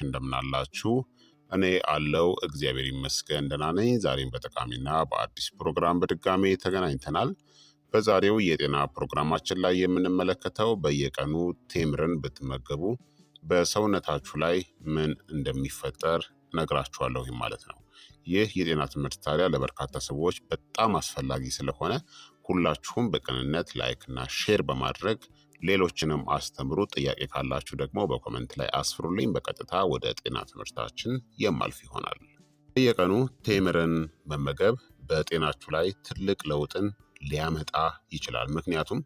እንደምናላችሁ እኔ አለው እግዚአብሔር ይመስገን ደህና ነኝ። ዛሬም በጠቃሚና በአዲስ ፕሮግራም በድጋሜ ተገናኝተናል። በዛሬው የጤና ፕሮግራማችን ላይ የምንመለከተው በየቀኑ ቴምርን ብትመገቡ በሰውነታችሁ ላይ ምን እንደሚፈጠር ነግራችኋለሁ ማለት ነው። ይህ የጤና ትምህርት ታዲያ ለበርካታ ሰዎች በጣም አስፈላጊ ስለሆነ ሁላችሁም በቅንነት ላይክ እና ሼር በማድረግ ሌሎችንም አስተምሩ። ጥያቄ ካላችሁ ደግሞ በኮመንት ላይ አስፍሩልኝ። በቀጥታ ወደ ጤና ትምህርታችን የማልፍ ይሆናል። በየቀኑ ቴምርን መመገብ በጤናችሁ ላይ ትልቅ ለውጥን ሊያመጣ ይችላል። ምክንያቱም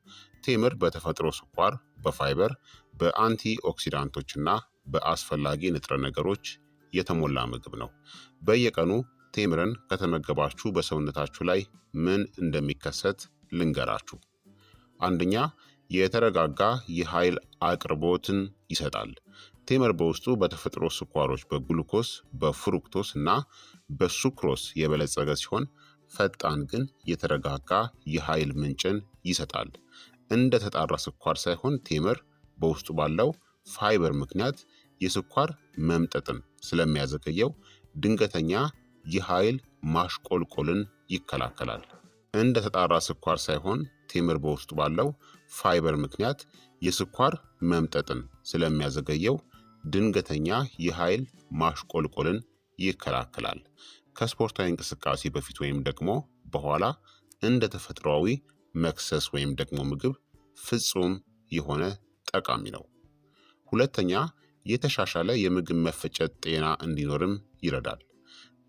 ቴምር በተፈጥሮ ስኳር፣ በፋይበር፣ በአንቲ ኦክሲዳንቶችና በአስፈላጊ ንጥረ ነገሮች የተሞላ ምግብ ነው። በየቀኑ ቴምርን ከተመገባችሁ በሰውነታችሁ ላይ ምን እንደሚከሰት ልንገራችሁ። አንደኛ፣ የተረጋጋ የኃይል አቅርቦትን ይሰጣል። ቴምር በውስጡ በተፈጥሮ ስኳሮች በግሉኮስ፣ በፍሩክቶስ እና በሱክሮስ የበለጸገ ሲሆን ፈጣን ግን የተረጋጋ የኃይል ምንጭን ይሰጣል። እንደ ተጣራ ስኳር ሳይሆን ቴምር በውስጡ ባለው ፋይበር ምክንያት የስኳር መምጠጥን ስለሚያዘገየው ድንገተኛ የኃይል ማሽቆልቆልን ይከላከላል። እንደ ተጣራ ስኳር ሳይሆን ቴምር በውስጡ ባለው ፋይበር ምክንያት የስኳር መምጠጥን ስለሚያዘገየው ድንገተኛ የኃይል ማሽቆልቆልን ይከላከላል። ከስፖርታዊ እንቅስቃሴ በፊት ወይም ደግሞ በኋላ እንደ ተፈጥሯዊ መክሰስ ወይም ደግሞ ምግብ ፍጹም የሆነ ጠቃሚ ነው። ሁለተኛ፣ የተሻሻለ የምግብ መፈጨት ጤና እንዲኖርም ይረዳል።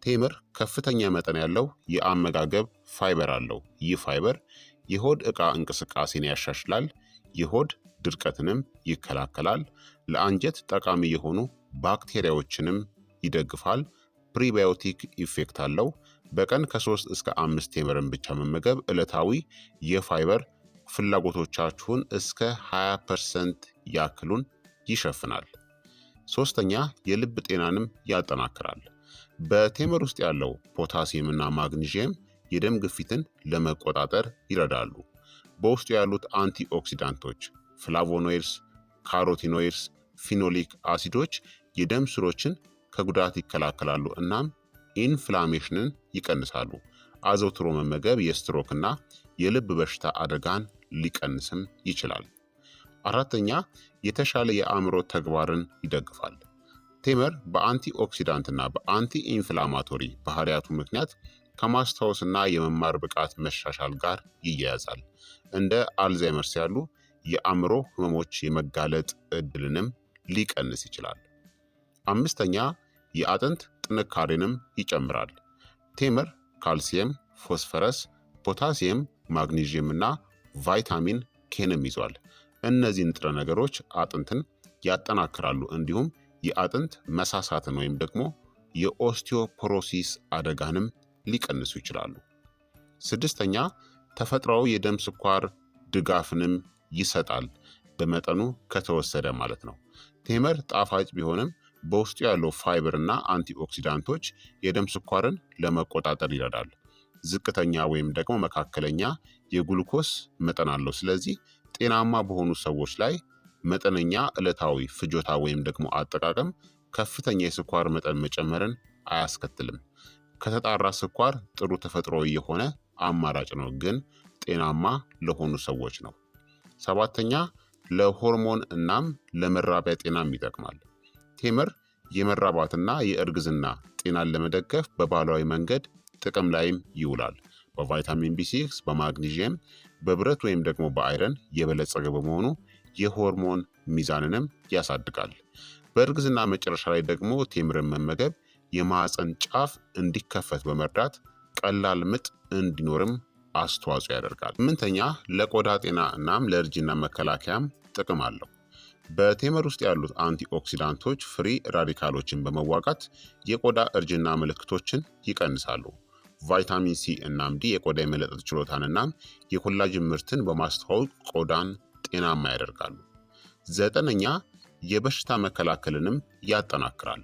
ቴምር ከፍተኛ መጠን ያለው የአመጋገብ ፋይበር አለው። ይህ ፋይበር የሆድ ዕቃ እንቅስቃሴን ያሻሽላል፣ የሆድ ድርቀትንም ይከላከላል፣ ለአንጀት ጠቃሚ የሆኑ ባክቴሪያዎችንም ይደግፋል፣ ፕሪባዮቲክ ኢፌክት አለው። በቀን ከ3 እስከ 5 ቴምርን ብቻ መመገብ ዕለታዊ የፋይበር ፍላጎቶቻችሁን እስከ 20% ያክሉን ይሸፍናል። ሶስተኛ፣ የልብ ጤናንም ያጠናክራል። በቴምር ውስጥ ያለው ፖታሲየም እና ማግኒዥየም የደም ግፊትን ለመቆጣጠር ይረዳሉ። በውስጡ ያሉት አንቲ ኦክሲዳንቶች ፍላቮኖይድስ፣ ካሮቲኖይድስ፣ ፊኖሊክ አሲዶች የደም ስሮችን ከጉዳት ይከላከላሉ እናም ኢንፍላሜሽንን ይቀንሳሉ። አዘውትሮ መመገብ የስትሮክ እና የልብ በሽታ አደጋን ሊቀንስም ይችላል። አራተኛ፣ የተሻለ የአእምሮ ተግባርን ይደግፋል። ቴምር በአንቲ ኦክሲዳንት እና በአንቲ ኢንፍላማቶሪ ባህሪያቱ ምክንያት ከማስታወስና የመማር ብቃት መሻሻል ጋር ይያያዛል። እንደ አልዛይመርስ ያሉ የአእምሮ ህመሞች የመጋለጥ እድልንም ሊቀንስ ይችላል። አምስተኛ፣ የአጥንት ጥንካሬንም ይጨምራል። ቴምር ካልሲየም፣ ፎስፈረስ፣ ፖታሲየም፣ ማግኒዥየም እና ቫይታሚን ኬንም ይዟል። እነዚህ ንጥረ ነገሮች አጥንትን ያጠናክራሉ እንዲሁም የአጥንት መሳሳትን ወይም ደግሞ የኦስቲዮፖሮሲስ አደጋንም ሊቀንሱ ይችላሉ። ስድስተኛ፣ ተፈጥሯዊ የደም ስኳር ድጋፍንም ይሰጣል፣ በመጠኑ ከተወሰደ ማለት ነው። ቴምር ጣፋጭ ቢሆንም በውስጡ ያለው ፋይበር እና አንቲኦክሲዳንቶች የደም ስኳርን ለመቆጣጠር ይረዳል። ዝቅተኛ ወይም ደግሞ መካከለኛ የግሉኮስ መጠን አለው። ስለዚህ ጤናማ በሆኑ ሰዎች ላይ መጠነኛ ዕለታዊ ፍጆታ ወይም ደግሞ አጠቃቀም ከፍተኛ የስኳር መጠን መጨመርን አያስከትልም። ከተጣራ ስኳር ጥሩ ተፈጥሯዊ የሆነ አማራጭ ነው፣ ግን ጤናማ ለሆኑ ሰዎች ነው። ሰባተኛ፣ ለሆርሞን እናም ለመራቢያ ጤናም ይጠቅማል። ቴምር የመራባትና የእርግዝና ጤናን ለመደገፍ በባህላዊ መንገድ ጥቅም ላይም ይውላል። በቫይታሚን ቢ6፣ በማግኒዥየም፣ በብረት ወይም ደግሞ በአይረን የበለጸገ በመሆኑ የሆርሞን ሚዛንንም ያሳድጋል። በእርግዝና መጨረሻ ላይ ደግሞ ቴምርን መመገብ የማህፀን ጫፍ እንዲከፈት በመርዳት ቀላል ምጥ እንዲኖርም አስተዋጽኦ ያደርጋል። ስምንተኛ፣ ለቆዳ ጤና እናም ለእርጅና መከላከያም ጥቅም አለው። በቴምር ውስጥ ያሉት አንቲኦክሲዳንቶች ፍሪ ራዲካሎችን በመዋጋት የቆዳ እርጅና ምልክቶችን ይቀንሳሉ። ቫይታሚን ሲ እናም ዲ የቆዳ የመለጠጥ ችሎታን እናም የኮላጅን ምርትን በማስተዋወቅ ቆዳን ጤናማ ያደርጋሉ። ዘጠነኛ፣ የበሽታ መከላከልንም ያጠናክራል።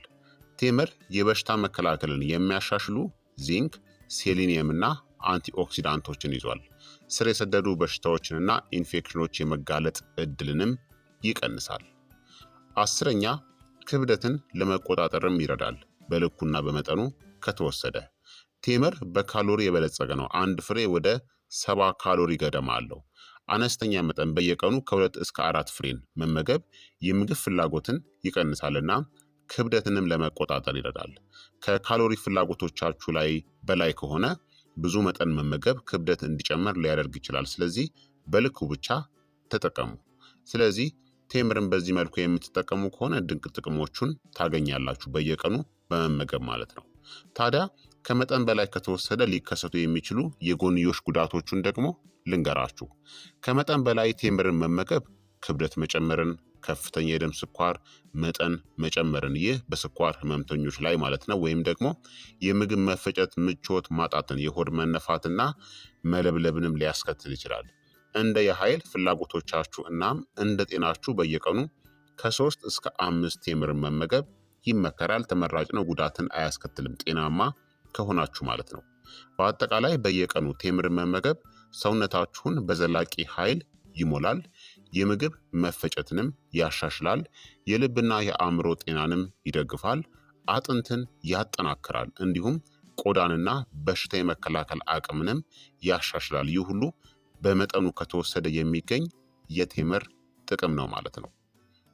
ቴምር የበሽታ መከላከልን የሚያሻሽሉ ዚንክ፣ ሴሊኒየም እና አንቲኦክሲዳንቶችን ይዟል። ስር የሰደዱ በሽታዎችንና ኢንፌክሽኖች የመጋለጥ እድልንም ይቀንሳል። አስረኛ፣ ክብደትን ለመቆጣጠርም ይረዳል በልኩና በመጠኑ ከተወሰደ። ቴምር በካሎሪ የበለጸገ ነው። አንድ ፍሬ ወደ 70 ካሎሪ ገደማ አለው። አነስተኛ መጠን በየቀኑ ከ2 እስከ 4 ፍሬን መመገብ የምግብ ፍላጎትን ይቀንሳልና ክብደትንም ለመቆጣጠር ይረዳል። ከካሎሪ ፍላጎቶቻችሁ ላይ በላይ ከሆነ ብዙ መጠን መመገብ ክብደት እንዲጨምር ሊያደርግ ይችላል። ስለዚህ በልኩ ብቻ ተጠቀሙ። ስለዚህ ቴምርን በዚህ መልኩ የምትጠቀሙ ከሆነ ድንቅ ጥቅሞቹን ታገኛላችሁ በየቀኑ በመመገብ ማለት ነው። ታዲያ ከመጠን በላይ ከተወሰደ ሊከሰቱ የሚችሉ የጎንዮሽ ጉዳቶቹን ደግሞ ልንገራችሁ። ከመጠን በላይ ቴምርን መመገብ ክብደት መጨመርን፣ ከፍተኛ የደም ስኳር መጠን መጨመርን፣ ይህ በስኳር ህመምተኞች ላይ ማለት ነው፣ ወይም ደግሞ የምግብ መፈጨት ምቾት ማጣትን፣ የሆድ መነፋትና መለብለብንም ሊያስከትል ይችላል። እንደ የኃይል ፍላጎቶቻችሁ እናም እንደ ጤናችሁ በየቀኑ ከ3 እስከ 5 ቴምርን መመገብ ይመከራል። ተመራጭ ነው፣ ጉዳትን አያስከትልም ጤናማ ከሆናችሁ ማለት ነው። በአጠቃላይ በየቀኑ ቴምርን መመገብ ሰውነታችሁን በዘላቂ ኃይል ይሞላል፣ የምግብ መፈጨትንም ያሻሽላል፣ የልብና የአእምሮ ጤናንም ይደግፋል፣ አጥንትን ያጠናክራል፣ እንዲሁም ቆዳንና በሽታ የመከላከል አቅምንም ያሻሽላል። ይህ ሁሉ በመጠኑ ከተወሰደ የሚገኝ የቴምር ጥቅም ነው ማለት ነው።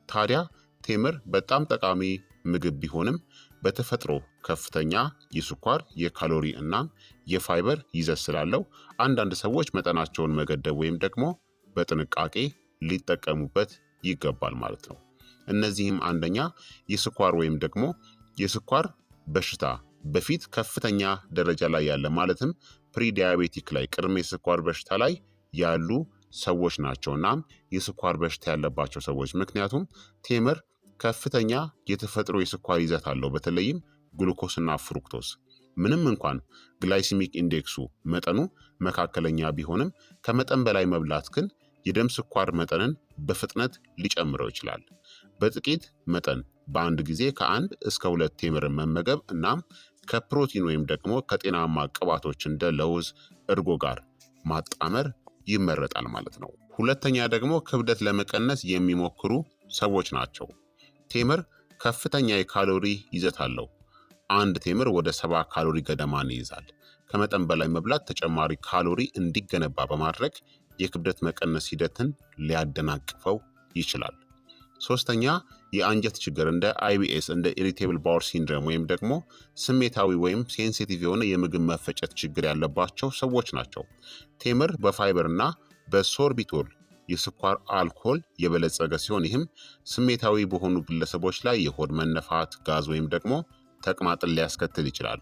ታዲያ ቴምር በጣም ጠቃሚ ምግብ ቢሆንም በተፈጥሮ ከፍተኛ የስኳር፣ የካሎሪ እና የፋይበር ይዘት ስላለው አንዳንድ ሰዎች መጠናቸውን መገደብ ወይም ደግሞ በጥንቃቄ ሊጠቀሙበት ይገባል ማለት ነው። እነዚህም አንደኛ የስኳር ወይም ደግሞ የስኳር በሽታ በፊት ከፍተኛ ደረጃ ላይ ያለ ማለትም ፕሪዲያቤቲክ ላይ ቅድመ የስኳር በሽታ ላይ ያሉ ሰዎች ናቸው። እናም የስኳር በሽታ ያለባቸው ሰዎች ምክንያቱም ቴምር ከፍተኛ የተፈጥሮ የስኳር ይዘት አለው፣ በተለይም ግሉኮስና ፍሩክቶስ። ምንም እንኳን ግላይሲሚክ ኢንዴክሱ መጠኑ መካከለኛ ቢሆንም ከመጠን በላይ መብላት ግን የደም ስኳር መጠንን በፍጥነት ሊጨምረው ይችላል። በጥቂት መጠን በአንድ ጊዜ ከ1 እስከ 2 ቴምርን መመገብ እናም ከፕሮቲን ወይም ደግሞ ከጤናማ ቅባቶች እንደ ለውዝ፣ እርጎ ጋር ማጣመር ይመረጣል ማለት ነው። ሁለተኛ ደግሞ ክብደት ለመቀነስ የሚሞክሩ ሰዎች ናቸው። ቴምር ከፍተኛ የካሎሪ ይዘት አለው። አንድ ቴምር ወደ 70 ካሎሪ ገደማን ይይዛል። ከመጠን በላይ መብላት ተጨማሪ ካሎሪ እንዲገነባ በማድረግ የክብደት መቀነስ ሂደትን ሊያደናቅፈው ይችላል። ሶስተኛ የአንጀት ችግር እንደ IBS እንደ ኢሪቴብል ባወር ሲንድሮም ወይም ደግሞ ስሜታዊ ወይም ሴንሲቲቭ የሆነ የምግብ መፈጨት ችግር ያለባቸው ሰዎች ናቸው። ቴምር በፋይበር እና በሶርቢቶል የስኳር አልኮል የበለጸገ ሲሆን ይህም ስሜታዊ በሆኑ ግለሰቦች ላይ የሆድ መነፋት፣ ጋዝ ወይም ደግሞ ተቅማጥን ሊያስከትል ይችላል።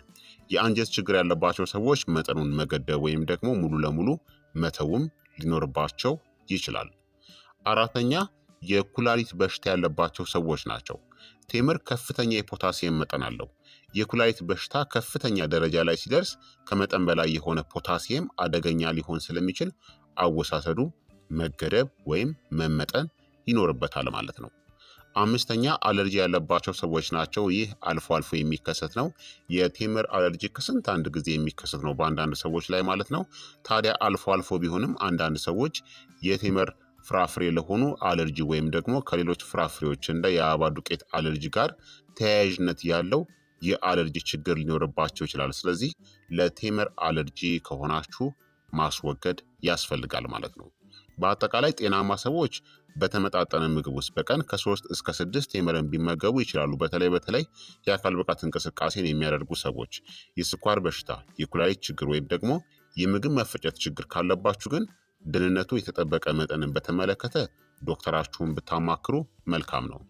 የአንጀት ችግር ያለባቸው ሰዎች መጠኑን መገደብ ወይም ደግሞ ሙሉ ለሙሉ መተውም ሊኖርባቸው ይችላል። አራተኛ የኩላሊት በሽታ ያለባቸው ሰዎች ናቸው። ቴምር ከፍተኛ የፖታሲየም መጠን አለው። የኩላሊት በሽታ ከፍተኛ ደረጃ ላይ ሲደርስ ከመጠን በላይ የሆነ ፖታሲየም አደገኛ ሊሆን ስለሚችል አወሳሰዱ መገደብ ወይም መመጠን ይኖርበታል ማለት ነው። አምስተኛ አለርጂ ያለባቸው ሰዎች ናቸው። ይህ አልፎ አልፎ የሚከሰት ነው። የቴምር አለርጂ ከስንት አንድ ጊዜ የሚከሰት ነው በአንዳንድ ሰዎች ላይ ማለት ነው። ታዲያ አልፎ አልፎ ቢሆንም አንዳንድ ሰዎች የቴምር ፍራፍሬ ለሆኑ አለርጂ ወይም ደግሞ ከሌሎች ፍራፍሬዎች እንደ የአበባ ዱቄት አለርጂ ጋር ተያያዥነት ያለው የአለርጂ ችግር ሊኖርባቸው ይችላል። ስለዚህ ለቴምር አለርጂ ከሆናችሁ ማስወገድ ያስፈልጋል ማለት ነው። በአጠቃላይ ጤናማ ሰዎች በተመጣጠነ ምግብ ውስጥ በቀን ከ3 እስከ 6 ቴምርን ቢመገቡ ይችላሉ። በተለይ የአካል ብቃት እንቅስቃሴን የሚያደርጉ ሰዎች። የስኳር በሽታ፣ የኩላሊት ችግር ወይም ደግሞ የምግብ መፈጨት ችግር ካለባችሁ ግን ደህንነቱ የተጠበቀ መጠንን በተመለከተ ዶክተራችሁን ብታማክሩ መልካም ነው።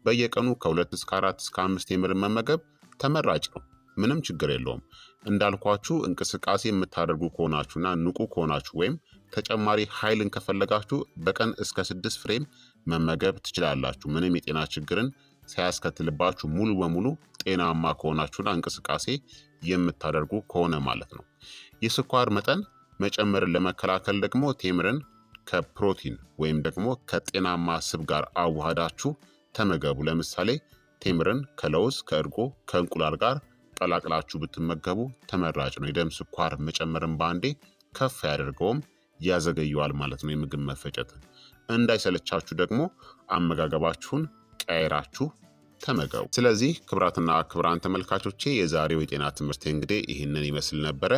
በየቀኑ ከ2 እስከ 4 እስከ 5 ቴምርን መመገብ ተመራጭ ነው። ምንም ችግር የለውም። እንዳልኳችሁ እንቅስቃሴ የምታደርጉ ከሆናችሁና ንቁ ከሆናችሁ ወይም ተጨማሪ ኃይልን ከፈለጋችሁ በቀን እስከ 6 ፍሬም መመገብ ትችላላችሁ። ምንም የጤና ችግርን ሳያስከትልባችሁ ሙሉ በሙሉ ጤናማ ከሆናችሁና እንቅስቃሴ የምታደርጉ ከሆነ ማለት ነው። የስኳር መጠን መጨመርን ለመከላከል ደግሞ ቴምርን ከፕሮቲን ወይም ደግሞ ከጤናማ ስብ ጋር አዋህዳችሁ ተመገቡ። ለምሳሌ ቴምርን ከለውዝ፣ ከእርጎ፣ ከእንቁላል ጋር ቀላቅላችሁ ብትመገቡ ተመራጭ ነው። የደም ስኳር መጨመርን በአንዴ ከፍ ያደርገውም ያዘገየዋል ማለት ነው የምግብ መፈጨትን። እንዳይሰለቻችሁ ደግሞ አመጋገባችሁን ቀይራችሁ ተመገቡ። ስለዚህ ክቡራትና ክቡራን ተመልካቾቼ የዛሬው የጤና ትምህርት እንግዲህ ይህንን ይመስል ነበረ።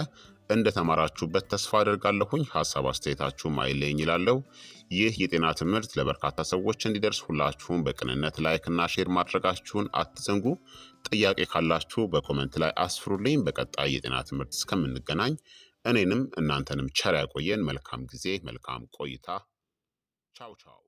እንደተማራችሁበት ተስፋ አደርጋለሁኝ። ሀሳብ አስተያየታችሁም አይለኝ ይላለው። ይህ የጤና ትምህርት ለበርካታ ሰዎች እንዲደርስ ሁላችሁም በቅንነት ላይክ እና ሼር ማድረጋችሁን አትዘንጉ። ጥያቄ ካላችሁ በኮመንት ላይ አስፍሩልኝ። በቀጣይ የጤና ትምህርት እስከምንገናኝ እኔንም እናንተንም ቸር ያቆየን። መልካም ጊዜ፣ መልካም ቆይታ። ቻው ቻው።